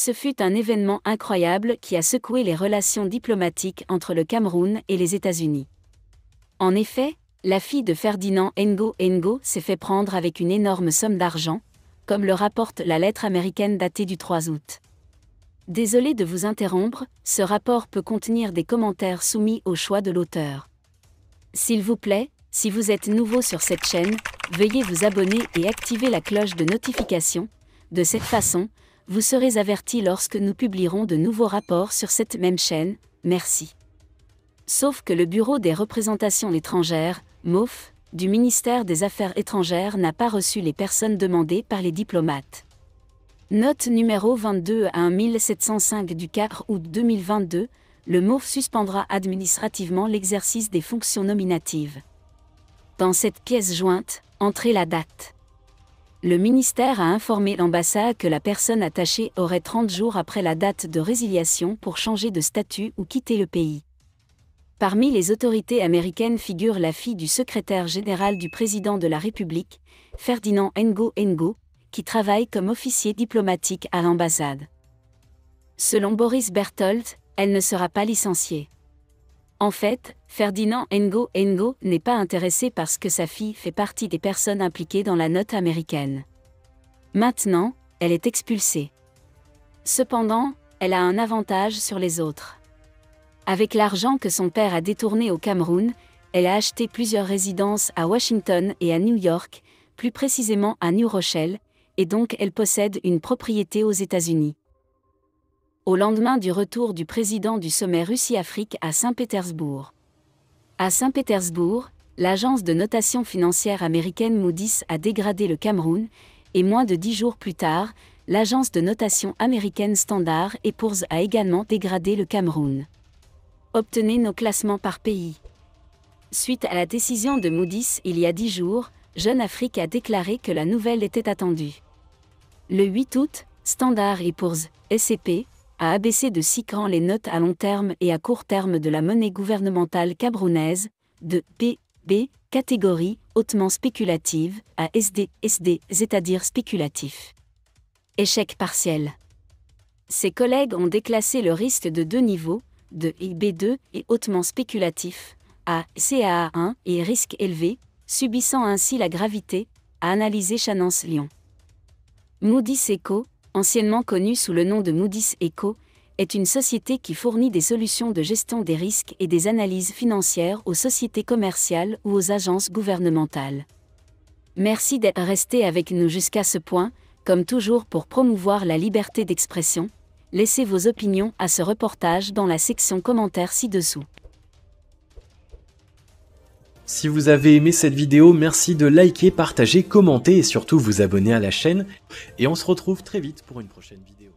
Ce fut un événement incroyable qui a secoué les relations diplomatiques entre le Cameroun et les États-Unis. En effet, la fille de Ferdinand Ngo s'est fait prendre avec une énorme somme d'argent, comme le rapporte la lettre américaine datée du 3 août. Désolé de vous interrompre, ce rapport peut contenir des commentaires soumis au choix de l'auteur. S'il vous plaît, si vous êtes nouveau sur cette chaîne, veuillez vous abonner et activer la cloche de notification. De cette façon, vous serez averti lorsque nous publierons de nouveaux rapports sur cette même chaîne. Merci. Sauf que le Bureau des représentations étrangères, MOF, du ministère des Affaires étrangères n'a pas reçu les personnes demandées par les diplomates. Note numéro 22 à 1705 du 4 août 2022, le MOF suspendra administrativement l'exercice des fonctions nominatives. Dans cette pièce jointe, entrez la date. Le ministère a informé l'ambassade que la personne attachée aurait 30 jours après la date de résiliation pour changer de statut ou quitter le pays. Parmi les autorités américaines figure la fille du secrétaire général du président de la République, Ferdinand Ngo, qui travaille comme officier diplomatique à l'ambassade. Selon Boris Berthold, elle ne sera pas licenciée. En fait, Ferdinand Ngo n'est pas intéressé parce que sa fille fait partie des personnes impliquées dans la note américaine. Maintenant, elle est expulsée. Cependant, elle a un avantage sur les autres. Avec l'argent que son père a détourné au Cameroun, elle a acheté plusieurs résidences à Washington et à New York, plus précisément à New Rochelle, et donc elle possède une propriété aux États-Unis. Au lendemain du retour du président du sommet Russie-Afrique à Saint-Pétersbourg. À Saint-Pétersbourg, l'agence de notation financière américaine Moody's a dégradé le Cameroun, et moins de 10 jours plus tard, l'agence de notation américaine Standard & Poor's a également dégradé le Cameroun. Obtenez nos classements par pays. Suite à la décision de Moody's il y a 10 jours, Jeune Afrique a déclaré que la nouvelle était attendue. Le 8 août, Standard & Poor's, SCP, a abaissé de 6 crans les notes à long terme et à court terme de la monnaie gouvernementale camerounaise, de B, catégorie hautement spéculative, à SD, c'est-à-dire spéculatif. Échec partiel. Ses collègues ont déclassé le risque de 2 niveaux, de B2 et hautement spéculatif, à CAA1 et risque élevé, subissant ainsi la gravité, a analysé Channance Lyon. Moody's Eco, anciennement connue sous le nom de Moody's Eco, est une société qui fournit des solutions de gestion des risques et des analyses financières aux sociétés commerciales ou aux agences gouvernementales. Merci d'être resté avec nous jusqu'à ce point, comme toujours pour promouvoir la liberté d'expression. Laissez vos opinions à ce reportage dans la section commentaires ci-dessous. Si vous avez aimé cette vidéo, merci de liker, partager, commenter et surtout vous abonner à la chaîne. Et on se retrouve très vite pour une prochaine vidéo.